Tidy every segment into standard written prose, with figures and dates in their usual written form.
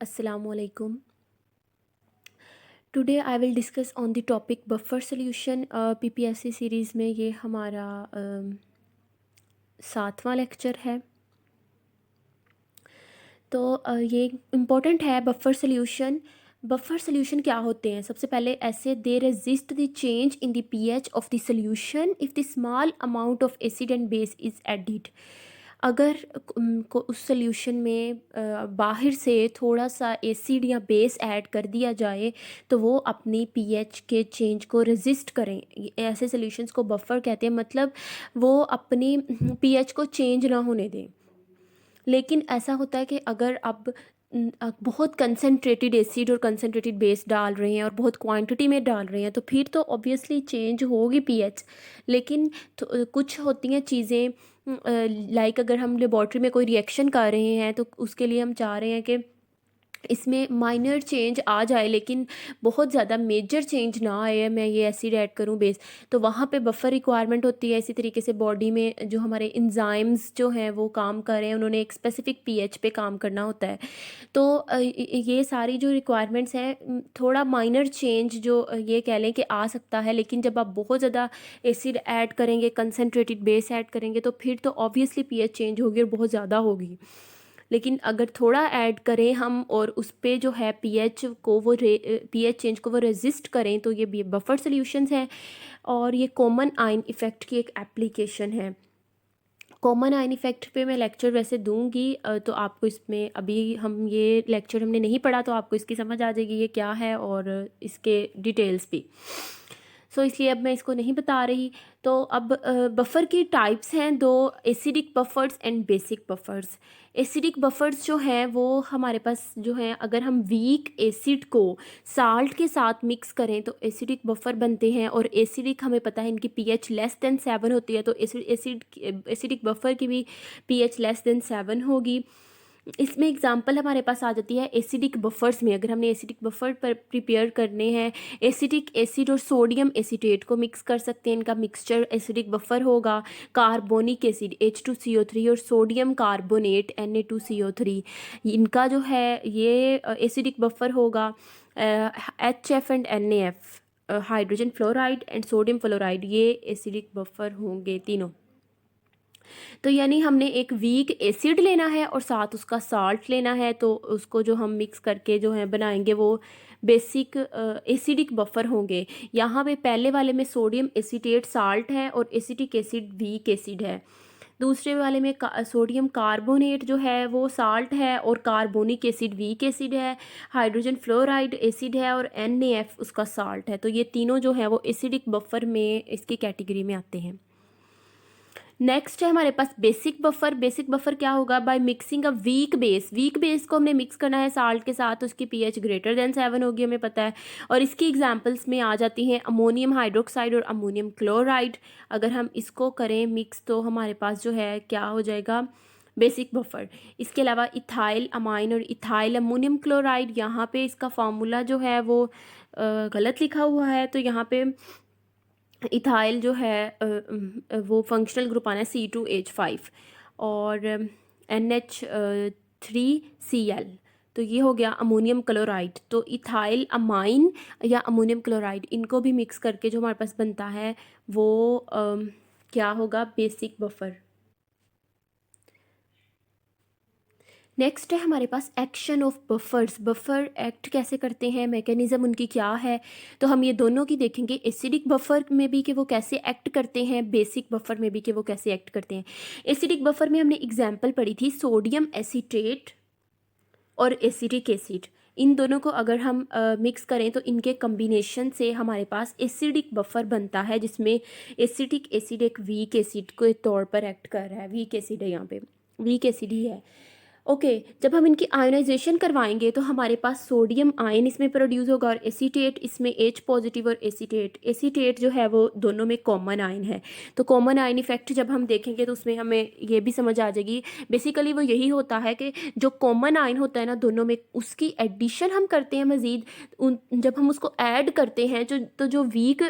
Assalamualaikum. Today I will discuss on the topic buffer solution. PPSC series में ये हमारा 7वां lecture है। तो ये इम्पोर्टेंट है बफर सोल्यूशन। बफर सोल्यूशन क्या होते हैं? सबसे पहले ऐसे दे resist the change in the pH of the solution if the small amount of acid and base is added. अगर उस सोल्यूशन में बाहर से थोड़ा सा एसिड या बेस ऐड कर दिया जाए तो वो अपनी पीएच के चेंज को रेजिस्ट करें। ऐसे सोल्यूशंस को बफर कहते हैं, मतलब वो अपनी पीएच को चेंज ना होने दें। लेकिन ऐसा होता है कि अगर अब बहुत कंसनट्रेटेड एसिड और कंसनट्रेटेड बेस डाल रहे हैं और बहुत क्वांटिटी में डाल रहे हैं तो फिर तो ऑब्वियसली चेंज होगी पीएच। लेकिन कुछ होती हैं चीज़ें, लाइक अगर हम लेबॉर्ट्री में कोई रिएक्शन कर रहे हैं तो उसके लिए हम चाह रहे हैं कि इसमें माइनर चेंज आ जाए लेकिन बहुत ज़्यादा मेजर चेंज ना आए, मैं ये एसिड ऐड करूँ बेस, तो वहाँ पे बफर रिक्वायरमेंट होती है। इसी तरीके से बॉडी में जो हमारे इंजाइम्स जो हैं वो काम कर रहे हैं, उन्होंने एक स्पेसिफिक पीएच पे काम करना होता है। तो ये सारी जो रिक्वायरमेंट्स हैं, थोड़ा माइनर चेंज जो ये कह लें कि आ सकता है, लेकिन जब आप बहुत ज़्यादा एसिड ऐड करेंगे, कंसनट्रेटेड बेस ऐड करेंगे तो फिर तो ऑब्वियसली पीएच चेंज होगी और बहुत ज़्यादा होगी। लेकिन अगर थोड़ा ऐड करें हम और उस पे जो है पीएच चेंज को वो रेजिस्ट करें तो ये बफर सॉल्यूशंस हैं। और ये कॉमन आयन इफ़ेक्ट की एक एप्लीकेशन है। कॉमन आयन इफ़ेक्ट पे मैं लेक्चर वैसे दूंगी, तो आपको इसमें अभी हम ये लेक्चर हमने नहीं पढ़ा तो आपको इसकी समझ आ जाएगी ये क्या है और इसके डिटेल्स भी। सो इसलिए अब मैं इसको नहीं बता रही। तो अब बफ़र की टाइप्स हैं दो, acidic buffers and basic buffers. Acidic buffers जो हैं वो हमारे पास जो हैं, अगर हम वीक एसिड को साल्ट के साथ मिक्स करें तो एसिडिक बफ़र बनते हैं। और एसिडिक हमें पता है इनकी पीएच लेस देन 7 होती है, तो एसिडिक बफ़र की भी पीएच लेस देन 7 होगी। इसमें एग्जांपल हमारे पास आ जाती है एसिडिक बफ़र्स में। अगर हमने एसिडिक बफ़र पर प्रिपेयर करने हैं, एसिडिक एसिड और सोडियम एसीटेट को मिक्स कर सकते हैं, इनका मिक्सचर एसिडिक बफ़र होगा। कार्बोनिक एसिड H2CO3 और सोडियम कार्बोनेट Na2CO3, इनका जो है ये एसिडिक बफ़र होगा। HF and NaF, hydrogen fluoride and sodium fluoride, ये एसिडिक बफ़र होंगे तीनों। तो यानी हमने एक वीक एसिड लेना है और साथ उसका साल्ट लेना है, तो उसको जो हम मिक्स करके जो है बनाएंगे वो बेसिक एसिडिक बफ़र होंगे। यहाँ पे पहले वाले में सोडियम एसीटेट साल्ट है और एसिटिक एसिड वीक एसिड है। दूसरे वाले में सोडियम कार्बोनेट जो है वो साल्ट है और कार्बोनिक एसिड वीक एसिड है। हाइड्रोजन फ्लोराइड एसिड है और NaF उसका साल्ट है। तो ये तीनों जो है वो एसिडिक बफ़र में इसकी कैटेगरी में आते हैं। नेक्स्ट है हमारे पास बेसिक बफर। बेसिक बफर क्या होगा? By mixing a weak base. Weak base को हमने मिक्स करना है साल्ट के साथ, उसकी पीएच ग्रेटर देन 7 होगी, हमें पता है। और इसकी एग्जांपल्स में आ जाती हैं अमोनियम हाइड्रोक्साइड और अमोनियम क्लोराइड। अगर हम इसको करें मिक्स तो हमारे पास जो है क्या हो जाएगा? Basic buffer. इसके अलावा इथाइल अमाइन और इथाइल अमोनियम क्लोराइड, यहाँ पे इसका फार्मूला जो है वो गलत लिखा हुआ है, तो यहाँ पे इथाइल जो है वो फंक्शनल ग्रुप आना है C2H5 और NH3Cl, तो ये हो गया अमोनियम क्लोराइड। तो इथाइल अमाइन या अमोनियम क्लोराइड, इनको भी मिक्स करके जो हमारे पास बनता है वो क्या होगा? Basic buffer. नेक्स्ट है हमारे पास action of buffers. Buffer act कैसे करते हैं, मैकेनिज्म उनकी क्या है, तो हम ये दोनों की देखेंगे। एसिडिक बफर में भी कि वो कैसे एक्ट करते हैं, बेसिक बफर में भी कि वो कैसे एक्ट करते हैं। एसिडिक बफर में हमने एग्जांपल पढ़ी थी सोडियम एसीटेट और एसिटिक एसिड। इन दोनों को अगर हम मिक्स करें तो इनके कम्बिनेशन से हमारे पास एसिडिक बफर बनता है, जिसमें एसिटिक एसिड एक वीक एसिड के तौर पर एक्ट कर रहा है। वीक एसिड है, यहाँ पे वीक एसिड ही है। ओके, जब हम इनकी आयोनाइजेशन करवाएंगे तो हमारे पास सोडियम आयन इसमें प्रोड्यूस होगा और एसीटेट इसमें H पॉजिटिव और एसीटेट जो है वो दोनों में कॉमन आयन है। तो कॉमन आयन इफेक्ट जब हम देखेंगे तो उसमें हमें ये भी समझ आ जाएगी। बेसिकली वो यही होता है कि जो कॉमन आयन होता है ना दोनों में, उसकी एडिशन हम करते हैं मज़ीद। जब हम उसको ऐड करते हैं जो वीक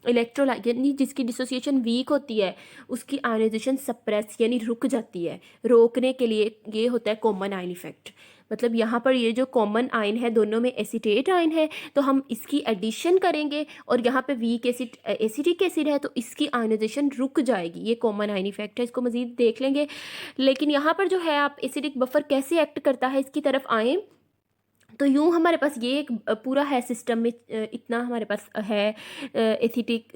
इलेक्ट्रोलाइट यानी जिसकी डिसोसिएशन वीक होती है, उसकी आयोनाइजेशन सप्रेस यानी रुक जाती है। रोकने के लिए ये होता है कॉमन आयन इफेक्ट। मतलब यहाँ पर ये जो कॉमन आयन है दोनों में एसीटेट आयन है, तो हम इसकी एडिशन करेंगे और यहाँ पे वीक एसिड एसिटिक एसिड है तो इसकी आयनाइजेशन रुक जाएगी। ये कॉमन आयन इफेक्ट है, इसको मज़ीद देख लेंगे। लेकिन यहाँ पर जो है आप एसिडिक बफर कैसे एक्ट करता है इसकी तरफ आएँ तो यूँ हमारे पास ये एक पूरा है सिस्टम में, इतना हमारे पास है एसिटिक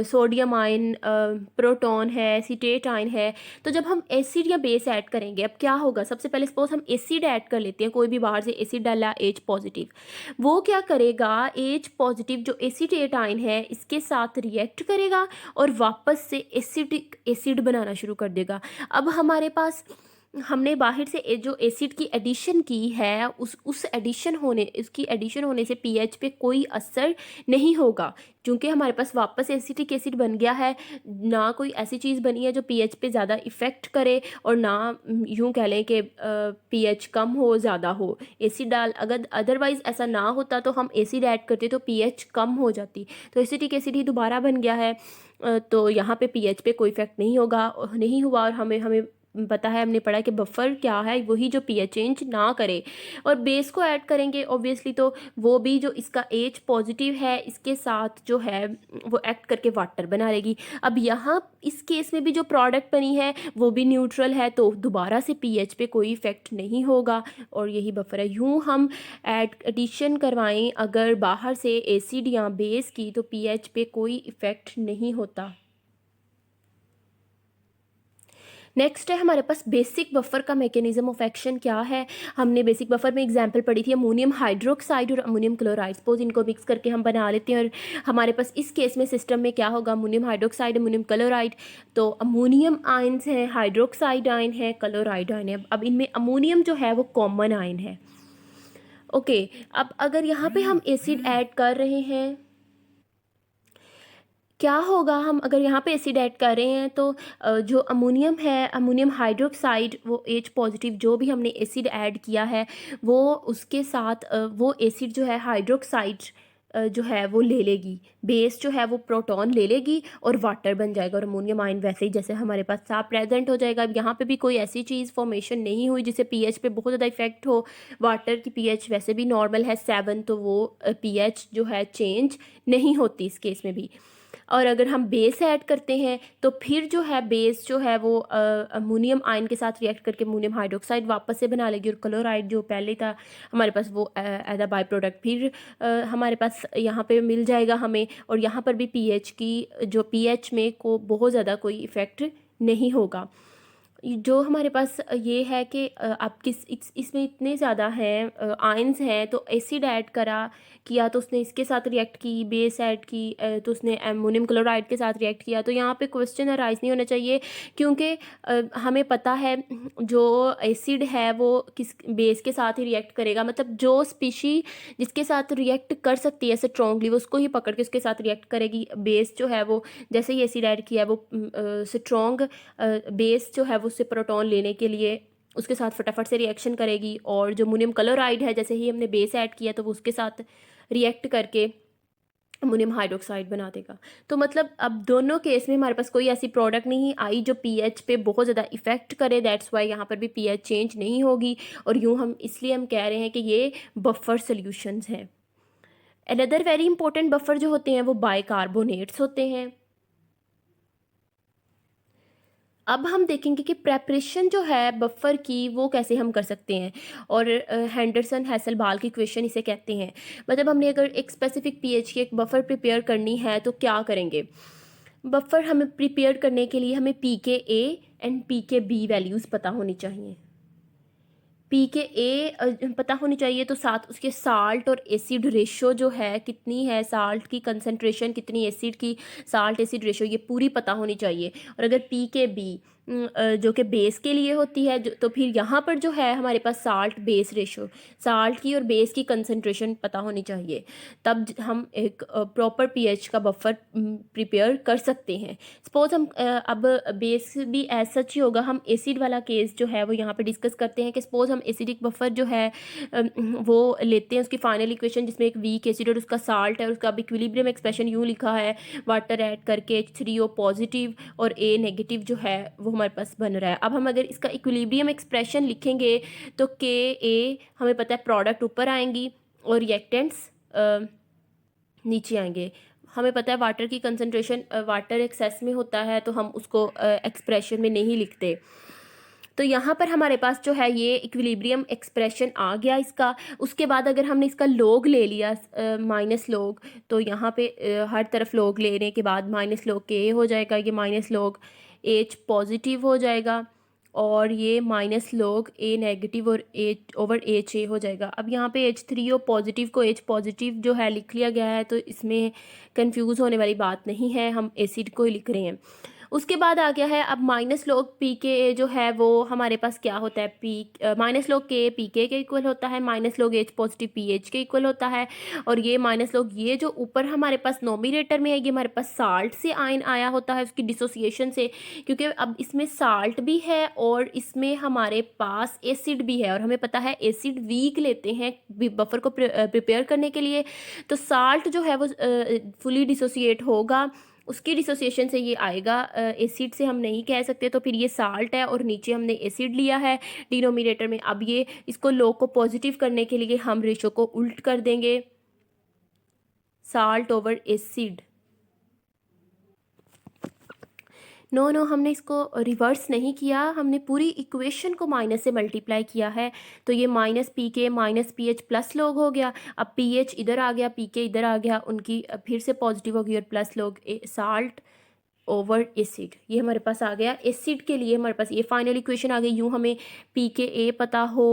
सोडियम आयन, प्रोटॉन है, एसीटेट आयन है। तो जब हम एसिड या बेस ऐड करेंगे, अब क्या होगा, सबसे पहले सपोज हम एसिड ऐड कर लेते हैं, कोई भी बाहर से एसिड डाला एच पॉजिटिव, वो क्या करेगा, एच पॉजिटिव जो एसीटेट आयन है इसके साथ रिएक्ट करेगा और वापस से एसिडिक एसिड बनाना शुरू कर देगा। अब हमारे पास हमने बाहर से जो एसिड की एडिशन की है उस एडिशन होने उसकी एडिशन होने से पीएच पे कोई असर नहीं होगा, क्योंकि हमारे पास वापस एसिटिक एसिड बन गया है। ना कोई ऐसी चीज़ बनी है जो पीएच पे ज़्यादा इफ़ेक्ट करे और ना यूँ कह लें कि पीएच कम हो ज़्यादा हो। एसिड डाल अगर अदरवाइज़ ऐसा ना होता तो हम एसिड ऐड करते तो पीएच कम हो जाती, तो एसिटिक एसिड ही दोबारा बन गया है। तो यहाँ पे पीएच पे कोई इफेक्ट नहीं होगा, नहीं हुआ। और हमें हमें पता है, हमने पढ़ा कि बफर क्या है, वही जो पीएच चेंज ना करे। और बेस को ऐड करेंगे ऑब्वियसली, तो वो भी जो इसका एच पॉजिटिव है इसके साथ जो है वो एक्ट करके वाटर बना लेगी। अब यहाँ इस केस में भी जो प्रोडक्ट बनी है वो भी न्यूट्रल है, तो दोबारा से पीएच पे कोई इफेक्ट नहीं होगा और यही बफर है। यूँ हम एडिशन करवाएं अगर बाहर से एसिड या बेस की, तो पीएच पे कोई इफेक्ट नहीं होता। नेक्स्ट है हमारे पास बेसिक बफर का मैकेनिज्म ऑफ एक्शन क्या है। हमने बेसिक बफर में एग्जांपल पढ़ी थी अमोनियम हाइड्रोक्साइड और अमोनियम क्लोराइड। सपोज इनको मिक्स करके हम बना लेते हैं और हमारे पास इस केस में सिस्टम में क्या होगा, अमोनियम हाइड्रोक्साइड अमोनियम क्लोराइड। तो अमोनियम आयन्स हैं, हाइड्रोक्साइड आयन है, क्लोराइड आयन है। अब इनमें अमोनियम जो है वो कॉमन आयन है। ओके, अब अगर यहाँ पे हम एसिड ऐड कर रहे हैं, क्या होगा, हम अगर यहाँ पे एसिड ऐड कर रहे हैं तो जो अमोनियम है, अमोनियम हाइड्रोक्साइड, वो एच पॉजिटिव जो भी हमने एसिड ऐड किया है वो उसके साथ वो एसिड जो है हाइड्रोक्साइड जो है वो ले लेगी, बेस जो है वो प्रोटॉन ले लेगी और वाटर बन जाएगा और अमोनियम आयन वैसे ही जैसे हमारे पास साफ प्रेजेंट हो जाएगा। अब यहाँ पे भी कोई ऐसी चीज़ फॉर्मेशन नहीं हुई जिससे पीएच पे बहुत ज़्यादा इफेक्ट हो। वाटर की पीएच वैसे भी नॉर्मल है 7, तो वो पीएच जो है चेंज नहीं होती इस केस में भी। और अगर हम बेस ऐड करते हैं तो फिर जो है बेस जो है वो अमोनियम आयन के साथ रिएक्ट करके अमोनियम हाइड्रोक्साइड वापस से बना लेगी और क्लोराइड जो पहले था हमारे पास वो एज अ बाय प्रोडक्ट फिर हमारे पास यहाँ पे मिल जाएगा हमें। और यहाँ पर भी पीएच की जो पीएच में को बहुत ज़्यादा कोई इफ़ेक्ट नहीं होगा। जो हमारे पास ये है कि आप इसमें इतने ज़्यादा हैं आयंस हैं, तो एसिड ऐड करा किया तो उसने इसके साथ रिएक्ट की, बेस ऐड की तो उसने अमोनियम क्लोराइड के साथ रिएक्ट किया। तो यहाँ पे क्वेश्चन अराइज नहीं होना चाहिए, क्योंकि हमें पता है जो एसिड है वो किस बेस के साथ ही रिएक्ट करेगा। मतलब जो स्पीशी जिसके साथ रिएक्ट कर सकती है स्ट्रॉन्गली वो उसको ही पकड़ के उसके साथ रिएक्ट करेगी। बेस जो है वो जैसे ही एसिड ऐड किया है वो स्ट्रॉन्ग बेस जो है वो उससे प्रोटॉन लेने के लिए उसके साथ फटाफट से रिएक्शन करेगी। और जो अमोनियम क्लोराइड है जैसे ही हमने बेस ऐड किया तो वो उसके साथ रिएक्ट करके अमोनियम हाइड्रोक्साइड बना देगा। तो मतलब अब दोनों केस में हमारे पास कोई ऐसी प्रोडक्ट नहीं आई जो पीएच पे बहुत ज़्यादा इफेक्ट करे, दैट्स वाई यहाँ पर भी पीएच चेंज नहीं होगी। और यूँ हम इसलिए हम कह रहे हैं कि ये बफर सॉल्यूशंस हैं। अनदर वेरी इंपॉर्टेंट बफर जो होते हैं वो बाइकार्बोनेट्स होते हैं। अब हम देखेंगे कि प्रेपरेशन जो है बफर की वो कैसे हम कर सकते हैं। और हैंडरसन हैसलबाल की इक्वेशन इसे कहते हैं। मतलब हमने अगर एक स्पेसिफिक पीएच की एक बफर प्रिपेयर करनी है तो क्या करेंगे। बफर हमें प्रिपेयर करने के लिए हमें पी के ए एंड पी के बी वैल्यूज़ पता होनी चाहिए। पी के ए पता होनी चाहिए तो साथ उसके साल्ट और एसिड रेशो जो है कितनी है, साल्ट की कंसंट्रेशन कितनी, एसिड की साल्ट एसिड रेशो ये पूरी पता होनी चाहिए। और अगर पी के बी जो कि बेस के लिए होती है तो फिर यहाँ पर जो है हमारे पास साल्ट बेस रेशो, साल्ट की और बेस की कंसंट्रेशन पता होनी चाहिए, तब हम एक प्रॉपर पीएच का बफर प्रिपेयर कर सकते हैं। सपोज हम अब बेस भी एज सच ही होगा। हम एसिड वाला केस जो है वो यहाँ पे डिस्कस करते हैं कि सपोज हम एसिडिक बफर जो है वो लेते हैं, उसकी फाइनल इक्वेशन जिसमें एक वीक एसिड और उसका साल्ट है, उसका अब इक्विलिब्रियम एक्सप्रेशन यूँ लिखा है वाटर ऐड करके H3O पॉजिटिव और A नेगेटिव जो है वो हमारे पास बन रहा है। अब हम अगर इसका इक्विलिब्रियम एक्सप्रेशन लिखेंगे तो के ए हमें पता है प्रोडक्ट ऊपर आएंगी और रिएक्टेंट्स नीचे आएंगे। हमें पता है वाटर की कंसंट्रेशन वाटर एक्सेस में होता है तो हम उसको एक्सप्रेशन में नहीं लिखते। तो यहाँ पर हमारे पास जो है ये इक्विलिब्रियम एक्सप्रेशन आ गया इसका। उसके बाद अगर हमने इसका लॉग ले लिया माइनस लॉग, तो यहाँ पे हर तरफ लॉग लेने के बाद माइनस लॉग के हो जाएगा, ये माइनस लॉग एच पॉजिटिव हो जाएगा और ये माइनस लॉग ए नेगेटिव और एच ओवर एच ए हो जाएगा। अब यहाँ पे H3 और पॉजिटिव को एच पॉजिटिव जो है लिख लिया गया है, तो इसमें कंफ्यूज होने वाली बात नहीं है, हम एसिड को ही लिख रहे हैं। उसके बाद आ गया है अब माइनस लॉग पी के जो है वो हमारे पास क्या होता है, माइनस लॉग के पी के इक्वल होता है, minus log H positive P H के इक्वल होता है। और ये माइनस लॉग ये जो ऊपर हमारे पास नोमिनेटर में है ये हमारे पास साल्ट से आयन आया होता है उसकी डिसोसिएशन से, क्योंकि अब इसमें साल्ट भी है और इसमें हमारे पास एसिड भी है और हमें पता है एसिड वीक लेते हैं बफर को प्रिपेयर करने के लिए। तो साल्ट जो है वो फुली डिसोसिएट होगा, उसकी डिसोसिएशन से ये आएगा, एसिड से हम नहीं कह सकते, तो फिर ये साल्ट है और नीचे हमने एसिड लिया है डिनोमिनेटर में। अब ये इसको लॉग को पॉजिटिव करने के लिए हम रेशो को उल्ट कर देंगे, साल्ट ओवर एसिड। नो हमने इसको रिवर्स नहीं किया, हमने पूरी इक्वेशन को माइनस से मल्टीप्लाई किया है। तो ये माइनस पी के minus P H plus log हो गया। अब पी एच इधर आ गया, पी के इधर आ गया, उनकी फिर से पॉजिटिव हो गई और plus log salt over acid. ये हमारे पास आ गया एसिड के लिए, हमारे पास ये फाइनल इक्वेशन आ गई। यूँ हमें पी के ए पता हो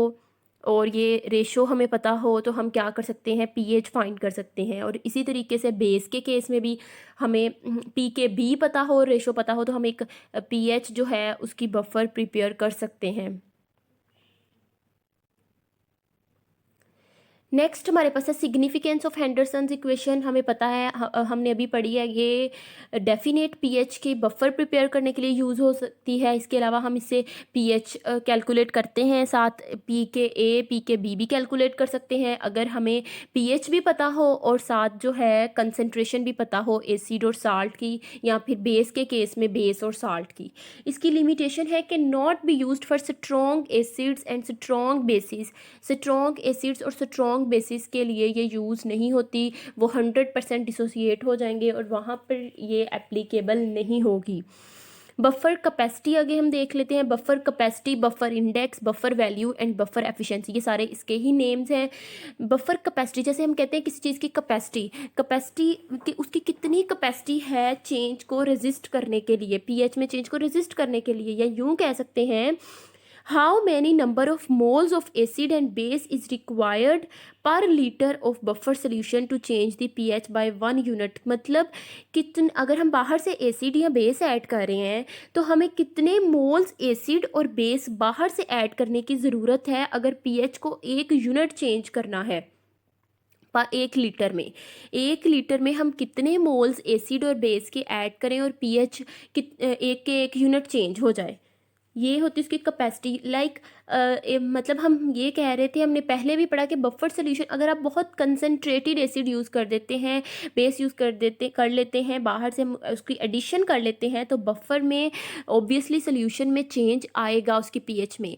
और ये रेशो हमें पता हो तो हम क्या कर सकते हैं, पीएच फाइंड कर सकते हैं। और इसी तरीके से बेस के केस में भी हमें पी के बी पता हो, रेशो पता हो, तो हम एक पीएच जो है उसकी बफर प्रिपेयर कर सकते हैं। नेक्स्ट हमारे पास है सिग्निफिकेंस ऑफ हेंडरसन्स इक्वेशन। हमें पता है हमने अभी पढ़ी है, ये डेफिनेट पीएच के बफर प्रिपेयर करने के लिए यूज़ हो सकती है। इसके अलावा हम इससे पीएच कैलकुलेट करते हैं, साथ पी के ए पी के बी भी कैलकुलेट कर सकते हैं अगर हमें पीएच भी पता हो और साथ जो है कंसंट्रेशन भी पता हो एसिड और साल्ट की, या फिर बेस के केस में बेस और साल्ट की। इसकी लिमिटेशन है कि not be used for strong acids and strong bases. Strong acids और स्ट्रॉन्ग बेसिस के लिए ये यूज़ नहीं होती, वो 100% डिसोसिएट हो जाएंगे और वहाँ पर ये एप्लीकेबल नहीं होगी। बफर कैपेसिटी आगे हम देख लेते हैं। Buffer capacity, buffer index, buffer value and buffer efficiency, ये सारे इसके ही नेम्स हैं। बफर कैपेसिटी, जैसे हम कहते हैं किसी चीज़ की कैपेसिटी की उसकी कितनी कैपेसिटी है चेंज को रेजिस्ट करने के लिए, पीएच में चेंज को रेजिस्ट करने के लिए, या यूँ कह सकते हैं how many number of moles of acid and base is required per liter of buffer solution to change the pH by 1 unit। मतलब कितन अगर हम बाहर से एसिड या बेस ऐड कर रहे हैं तो हमें कितने मोल्स एसिड और बेस बाहर से ऐड करने की ज़रूरत है अगर पीएच को 1 यूनिट चेंज करना है। 1 लीटर में हम कितने मोल्स एसिड और बेस के ऐड करें और पीएच एक के 1 यूनिट चेंज हो जाए, ये होती है उसकी कैपेसिटी। मतलब हम ये कह रहे थे, हमने पहले भी पढ़ा कि बफर सोल्यूशन अगर आप बहुत कंसनट्रेटेड एसिड यूज़ कर देते हैं, बेस यूज़ कर लेते हैं, बाहर से हम उसकी एडिशन कर लेते हैं, तो बफर में ऑब्वियसली सोल्यूशन में चेंज आएगा उसकी पीएच में।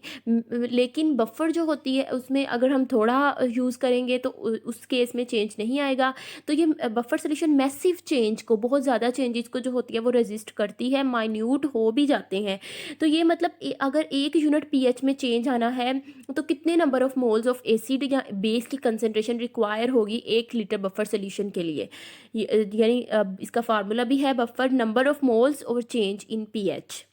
लेकिन बफर जो होती है उसमें अगर हम थोड़ा यूज़ करेंगे तो उस केस में चेंज नहीं आएगा। तो ये बफर सोल्यूशन मैसिव चेंज को, बहुत ज़्यादा चेंजेस को जो होती है वो रेजिस्ट करती है, माइन्यूट हो भी जाते हैं। तो ये मतलब अगर 1 यूनिट पीएच में चेंज आना है तो कितने number of moles of acid या बेस की कंसंट्रेशन रिक्वायर होगी 1 लीटर बफर सोल्यूशन के लिए। यानी इसका फार्मूला भी है buffer number of moles over change in pH,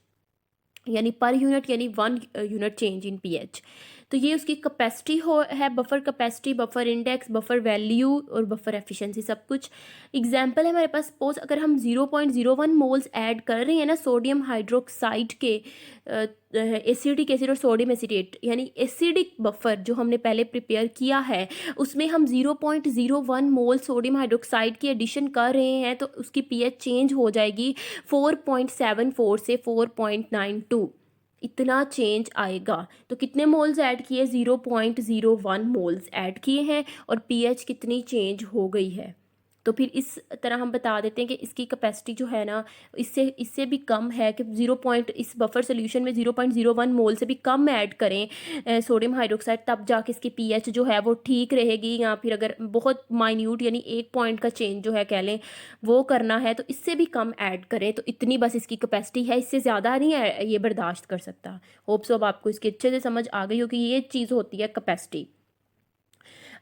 यानी पर यूनिट, यानी 1 यूनिट चेंज इन पीएच। तो ये उसकी कैपेसिटी है, buffer capacity, buffer index, buffer value और बफर एफिशिएंसी, सब कुछ। एग्जांपल है हमारे पास, सपोज अगर हम 0.01 मोल्स ऐड कर रहे हैं ना सोडियम हाइड्रोक्साइड के, एसिडिक एसिड और सोडियम एसिटेट, यानी एसिडिक बफर जो हमने पहले प्रिपेयर किया है उसमें हम 0.01 मोल सोडियम हाइड्रोक्साइड की एडिशन कर रहे हैं, तो उसकी पीएच चेंज हो जाएगी 4.74 से 4.92, इतना चेंज आएगा। तो कितने मोल्स ऐड किए, 0.01 मोल्स ऐड किए हैं और पीएच कितनी चेंज हो गई है। तो फिर इस तरह हम बता देते हैं कि इसकी कैपेसिटी जो है ना इससे इससे भी कम है, कि 0 इस बफर सोल्यूशन में 0.01 मोल से भी कम ऐड करें सोडियम हाइड्रोक्साइड, तब जाके इसकी पीएच जो है वो ठीक रहेगी। या फिर अगर बहुत माइन्यूट यानी 1 पॉइंट का चेंज जो है कह लें वो करना है तो इससे भी कम ऐड करें। तो इतनी बस इसकी कैपेसिटी है, इससे ज़्यादा नहीं है ये बर्दाश्त कर सकता। होप सो अब आपको इसकी अच्छे से समझ आ गई हो कि ये चीज़ होती है कैपेसिटी।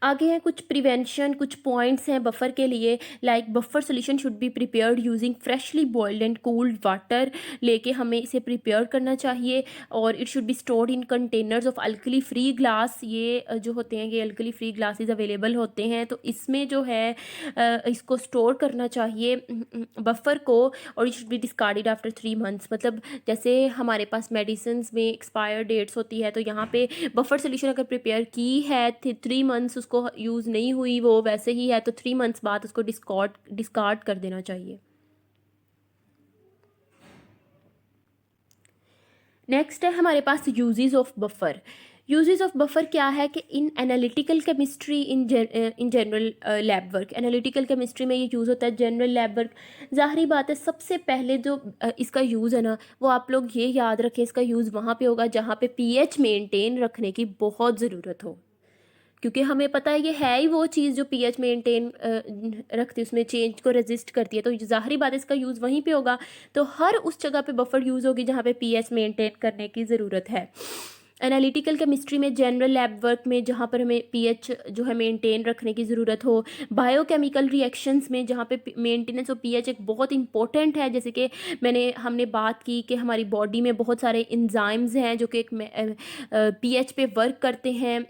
आगे हैं कुछ प्रिवेंशन, कुछ पॉइंट्स हैं बफर के लिए। Like buffer solution should be prepared using freshly boiled and cooled water, लेके हमें इसे प्रिपेयर करना चाहिए। और it should be stored in containers of alkali free glass. ये जो होते हैं ये अल्कली फ्री ग्लासेस अवेलेबल होते हैं, तो इसमें जो है इसको स्टोर करना चाहिए बफर को। और it should be discarded after 3 months. मतलब जैसे हमारे पास मेडिसिन में एक्सपायर डेट्स होती है, तो यहाँ पे बफर सोल्यूशन अगर प्रिपेयर की है 3 मंथ्स उसको यूज़ नहीं हुई, वो वैसे ही है, तो 3 मंथ्स बाद उसको डिस्कार्ड कर देना चाहिए। नेक्स्ट है हमारे पास uses of buffer. Uses of buffer क्या है कि in analytical chemistry, in general lab work. Analytical chemistry में ये यूज़ होता है, जनरल लैब वर्क। ज़ाहिरी बात है सबसे पहले जो इसका यूज़ है ना वो आप लोग ये याद रखें, इसका यूज़ वहाँ पे होगा जहाँ पे पीएच मेंटेन रखने की बहुत ज़रूरत हो, क्योंकि हमें पता है ये है ही वो चीज़ जो पीएच मेंटेन रखती है, उसमें चेंज को रेजिस्ट करती है। तो ज़ाहिरी बात है इसका यूज़ वहीं पे होगा। तो हर उस जगह पे बफर यूज़ होगी जहाँ पे पीएच मेंटेन करने की ज़रूरत है। एनालिटिकल केमिस्ट्री में, जनरल लैब वर्क में जहाँ पर हमें पीएच जो है मेंटेन रखने की ज़रूरत हो। बायोकेमिकल रिएक्शंस में जहाँ पे मेंटेनेंस ऑफ पीएच एक बहुत इंपॉर्टेंट है। जैसे कि हमने बात की कि हमारी बॉडी में बहुत सारे इंजाइम्स हैं जो कि एक पीएच पे वर्क करते हैं,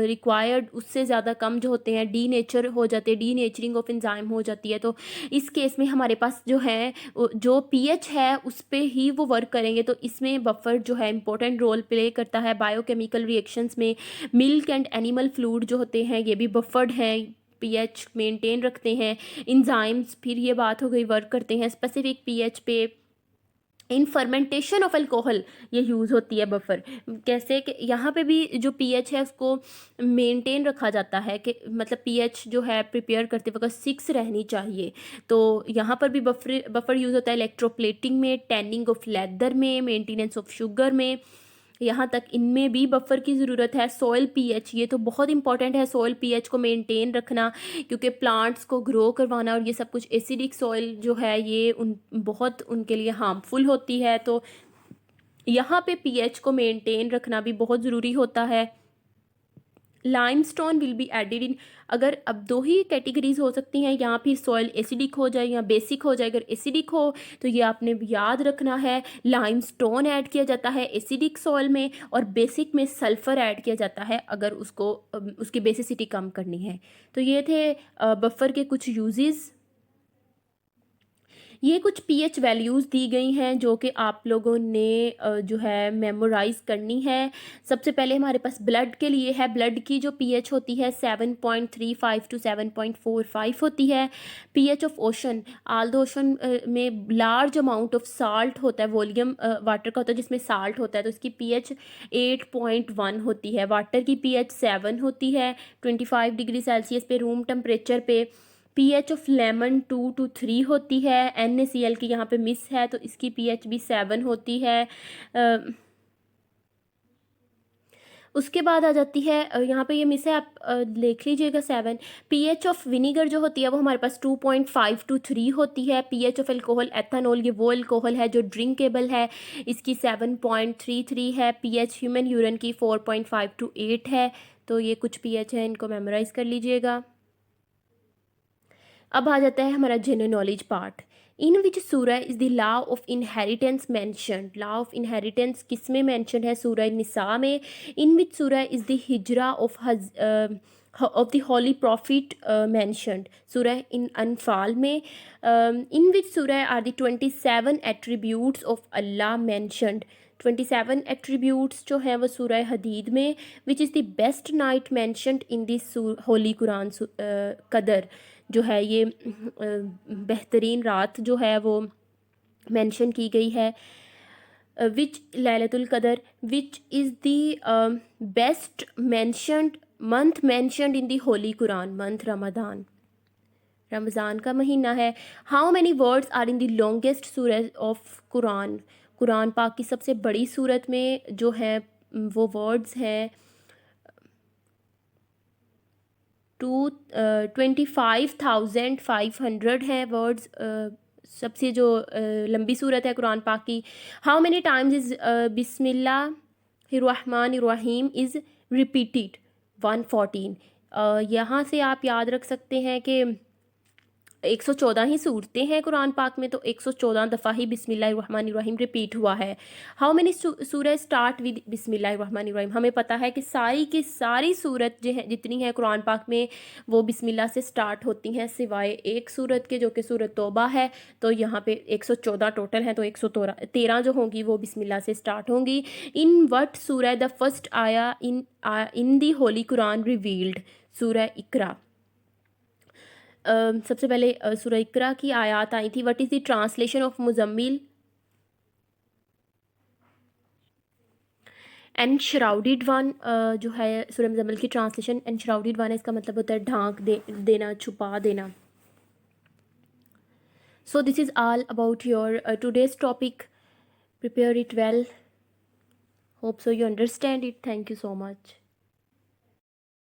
रिक्वायर्ड उससे ज़्यादा कम जो होते हैं डी नेचर हो जाते हैं, डी नेचरिंग ऑफ इंजाइम हो जाती है। तो इस केस में हमारे पास जो है जो पीएच है उस पे ही वो वर्क करेंगे। तो इसमें बफर जो है इंपॉर्टेंट रोल प्ले करता है। बायोकेमिकल रिएक्शंस में मिल्क एंड एनिमल फ्लूइड जो होते हैं ये भी बफर्ड हैं, पीएच मेंटेन रखते हैं। इंजाइम्स, फिर ये बात हो गई, वर्क करते हैं स्पेसिफिक पीएच पे। इन फर्मेंटेशन ऑफ अल्कोहल ये यूज़ होती है बफर। कैसे कि यहाँ पे भी जो पीएच है उसको मेंटेन रखा जाता है, कि मतलब पीएच जो है प्रिपेयर करते वक्त 6 रहनी चाहिए। तो यहाँ पर भी बफर यूज़ होता है इलेक्ट्रोप्लेटिंग में, टैनिंग ऑफ लेदर में, मेंटेनेंस ऑफ शुगर में। यहाँ तक इनमें भी बफर की ज़रूरत है। सॉइल पीएच, ये तो बहुत इंपॉर्टेंट है सॉइल पीएच को मेंटेन रखना, क्योंकि प्लांट्स को ग्रो करवाना और ये सब कुछ। एसिडिक सॉइल जो है ये बहुत उनके लिए हार्मफुल होती है, तो यहाँ पे पीएच को मेंटेन रखना भी बहुत ज़रूरी होता है। लाइमस्टोन विल बी एडिड इन, अगर अब दो ही कैटेगरीज हो सकती हैं, या फिर सॉइल एसिडिक हो जाए या बेसिक हो जाए। अगर एसिडिक हो तो ये आपने याद रखना है, लाइमस्टोन ऐड किया जाता है एसिडिक सॉइल में, और बेसिक में सल्फ़र ऐड किया जाता है अगर उसको उसकी बेसिसिटी कम करनी है। तो ये थे बफर के कुछ यूजेस। ये कुछ पीएच वैल्यूज़ दी गई हैं जो कि आप लोगों ने जो है मेमोराइज़ करनी है। सबसे पहले हमारे पास ब्लड के लिए है। ब्लड की जो पीएच होती है 7.35 टू 7.45 होती है। PH of ocean, all the ocean में लार्ज अमाउंट ऑफ साल्ट होता है, वॉल्यूम वाटर का होता है जिसमें साल्ट होता है, तो इसकी पीएच 8.1 होती है। वाटर की पीएच 7 होती है 25 डिग्री सेल्सियस पे रूम टेम्परेचर पे। पीएच ऑफ लेमन 2 to 3 होती है। NaCl की यहाँ पे मिस है तो इसकी पीएच भी 7 होती है। उसके बाद आ जाती है यहाँ पे ये मिस है, आप देख लीजिएगा 7। पीएच ऑफ विनीगर जो होती है वो हमारे पास 2.5 to 3 होती है। पीएच ऑफ अल्कोहल, एथानॉल, ये वो अल्कोहल है जो ड्रिंकेबल है, इसकी 7.33 है। पीएच ह्यूमन यूरिन की 4.5 to 8 है। तो ये कुछ पीएच है, इनको मेमोराइज़ कर लीजिएगा। अब आ जाता है हमारा general knowledge part. In which सूरह is the law of inheritance mentioned. Law of inheritance किस में मैंशन है? सूरह निसा में। इन विच सूरह इज़ द हिजरा of the holy prophet mentioned. सूरह इन अनफाल में। इन विच सूरह are the 27 attributes of Allah mentioned. 27 attributes जो हैं वो सूरह हदीद में। Which is the best night mentioned in this holy Quran. कदर जो है ये बेहतरीन रात जो है वो मेंशन की गई है। Which Laylatul Qadr, which is the best mentioned month mentioned in the holy Quran, month Ramadan. Ramzan का महीना है। How many words are in the longest surah of Quran, Quran पाक की सबसे बड़ी सूरत में जो है वो वर्ड्स हैं 25,500 हैं वर्ड्स, सबसे जो लंबी सूरत है कुरान पाक की। हाउ मैनी टाइम्स इज़ बिस्मिल्लाहिर्रहमानिर्रहीम इज़ रिपीटेड 114। यहाँ से आप याद रख सकते हैं कि 114 ही सूरतें हैं कुरान पाक में, तो 114 दफ़ा ही बिस्मिल्लाहिर्रहमानिर्रहीम रिपीट हुआ है। हाउ मैनी सूरह स्टार्ट विद बिस्मिल्लाहिर्रहमानिर्रहीम, हमें पता है कि सारी की सारी सूरत जो है जितनी है कुरान पाक में वो बिस्मिल्लाह से स्टार्ट होती हैं, सिवाय एक सूरत के जो कि सूरत तौबा है। तो यहाँ पे 114 टोटल हैं, तो 113 जो होंगी वो बिस्मिल्लाह से स्टार्ट होंगी। इन वट सूरह द फर्स्ट आया इन दी होली कुरान रिवील्ड, सूरह इकरा। सबसे पहले सूरह इकरा की आयत आई थी। What is the translation of मुजम्मिल? एनश्राउडेड वन जो है सूरह मुजम्मिल की ट्रांसलेशन एनश्राउडेड वन है, इसका मतलब होता है ढांक देना, छुपा देना। So this is all about your today's topic. Prepare it well, hope so you understand it. Thank you so much.